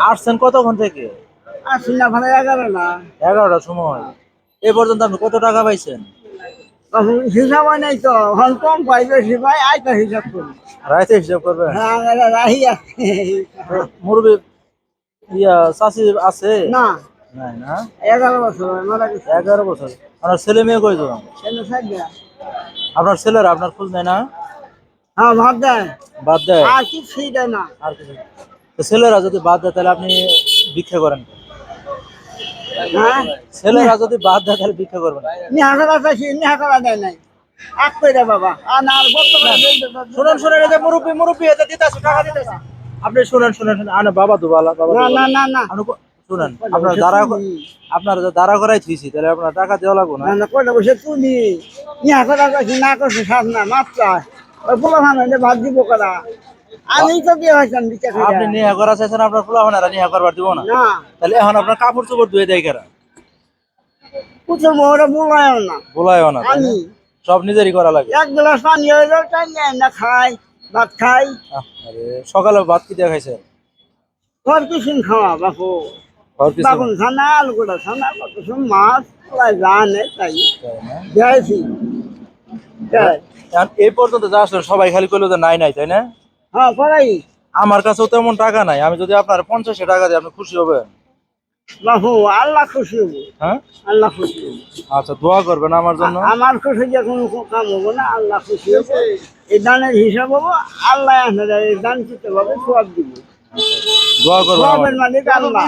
আসছেন কতক্ষণ থেকে? আসি না ভালো 11 না 11টার সময়। এ পর্যন্ত আপনি কত টাকা পাইছেন? তখন হিসাব হয় নাই তো এখন কম পাই বেশি পাই আইটা হিসাব করি। রাইতে হিসাব করবেন? হ্যাঁ আমরা রাহি আছে মুরব্বী চাচি আছে? না নাই না? 11 বছর হয়, মারা গেছে 11 বছর। আপনার ছেলে মেয়ে কয়জন? ছেলে সাইডা আপনার ছেলেরা আপনার খোঁজ নেয় না? হ্যাঁ ভাত দেয় বাদ দেয়? আর কিছুই দেয় না। আর কিছু? তো ছেলেরা যদি বাদ দেয় তাহলে আপনি ভিক্ষা করেন? হ্যাঁ ছেলেরা যদি বাদ দেয় তাহলে ভিক্ষা করবেন? নিহা করা চাইছি নিহা করা দেয় নাই এক করে বাবা আর না আর বর্তমানে শুনুন শুনুন, এই যে মুরব্বী মুরব্বী এটা দিতেছে, টাকা দিতেছে। আপনি শুনেন শুনেন শুনেন, আনে বাবা দুবালা বাবা না দুবালা। না না না আপনি শুনেন, আপনার দাঁড়া করাই থুইছি, তাহলে আপনার টাকা দেওয়া লাগবে না? না না কয়টা বসে তুলি নিহা করা চাইছি না করছে সাত না মাত্রা ওই পোলা ভাঙে ভাত দিব করা আমি তো দিয়ে হয়েছেন বিচার আপনি নেহা করা চাইছেন, আপনার ফুলা হনারা নেহা করবার দিব না? না তাহলে এখন আপনার কাপড় চোপড় ধুয়ে দেয় কেরা? পুতুল মোহরে বলায় না বলায়ও না, তাই না? আমি সব নিজেরই করা লাগে। এক গ্লাস পানি হইলো তাই না খাই ভাত খাই আরে সকালে ভাত কি দিয়ে খাইছে? তোর কিছু খাওয়া বাপু আর কিছু না? বাগুন ছানা আলু গোটা ছানা কত সব মাছ প্রায় জানে তাই তাই না? যাইছি এখন এই পর্যন্ত যা আসলে সবাই খালি কইলো যে নাই নাই, তাই না? হ্যাঁ করাই আমার কাছেও তেমন টাকা নাই, আমি যদি আপনার 50 টাকা দিই আপনি খুশি হবেন? বাপু আল্লাহ খুশি হবো হ্যাঁ আল্লাহ খুশি হবো আচ্ছা, দোয়া করবেন আমার জন্য। আমার খুশি যে কোনো কাম হবো না আল্লাহ খুশি হবো এই দানের হিসাব হবো আল্লাহ আপনাদের এই দান করতে হবে সব দিব দোয়া করবেন আমার সবের জন্য। মালিক আল্লাহ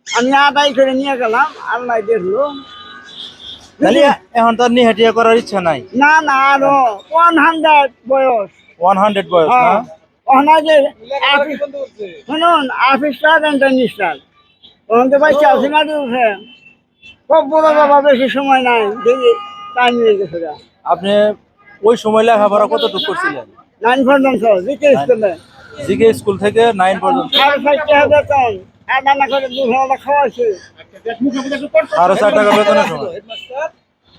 আমি আদায় করে নিয়ে গেলাম আল্লাহ দেখলো তাহলে এখন তো আর নিহাটিয়া করার ইচ্ছা নাই? না না আরো 100 বয়স 100 বয়স না? হ্যাঁ ওনাকে শুনুন আফিসটা নিষ্ঠার ওনাকে বাচ্চা আছে মাটি উঠে খুব বড় বাবা বেশি সময় নাই দেখি টাইম নিয়ে গেছে আপনি ওই সময় লেখাপড়া কতটুকু করছিলেন? 9 পর্যন্ত দ্বিতীয় স্কুলে জিকে স্কুল থেকে 9 পর্যন্ত? 4.5 বেতন আর রান্না করে 200 খাওয়াইছে 4.5 টাকা বেতনের সময়?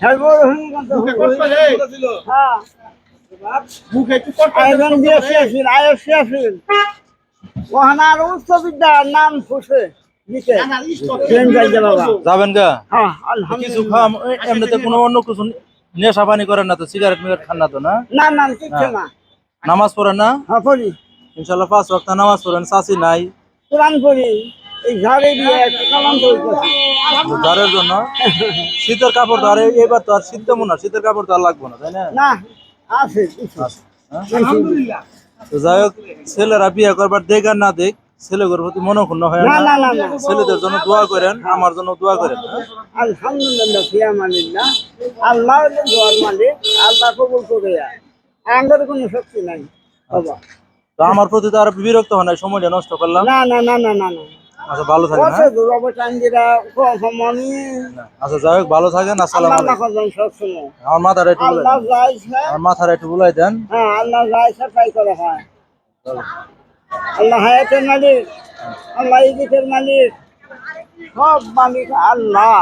হ্যাঁ বড় হয়ে গেছে হ্যাঁ আয়োজন দিয়েছে আয়োসি আসিল ওখানার উচ্চ বিদ্যার নাম ফুসে দিতে বাবা যাবেন গা? হ্যাঁ কিছু আলহামদুলিল্লাহ খাম এমনিতে কোনো অন্য কিছু নেশা পানি করেন না তো? সিগারেট মিগারেট খান না তো? না না না কিচ্ছু না নামাজ পড়েন না? হ্যাঁ পড়ি ইনশাল্লাহ 5 ওয়াক্ত নামাজ পড়েন। চাচি নাই? কোরআন পড়ি এই ঝাড়ে দিয়ে একটা কালাম করতেছি জ্বরের জন্য শীতের কাপড় তো আর এবার তো আর শীত তেমন না, শীতের কাপড় তো আর লাগবে না, তাই না? না আছে কিছু হ্যাঁ? তো যাই হোক, ছেলেরা বিয়ে করবার দেখ আর না দেখ, ছেলেগুলোর প্রতি মনোক্ষুণ্ণ হয় না না। না না না ছেলেদের জন্য দোয়া করেন, আমার জন্য দোয়া করেন। হ্যাঁ? আলহামদুলিল্লাহ ফিয়ামানিল্লাহ আল্লাহ হলো দোয়ার মালিক আল্লাহ কবুল করে আমাদের কোনো শক্তি নাই বাবা তো আমার প্রতি তো আর বিরক্ত হয় না, সময়টা নষ্ট করলাম। না না না না না না আচ্ছা ভালো থাকেন। কত হ্যাঁ? দূর অবচান্দিরা আমি আচ্ছা যাই হোক, ভালো থাকেন। আসসালামু আল্লাহ আলাইকুম। করবেন সবসময় আমার মাথাটা একটু বুলাই আল্লাহ দেন। যাইছে আমার মাথাটা একটু বুলাই দেন। হ্যাঁ আল্লাহ যাইছে তাই করে হয় আল্লাহ হায়াতের মালিক আল্লাহ ইজিতের মালিক সব মালিক আল্লাহ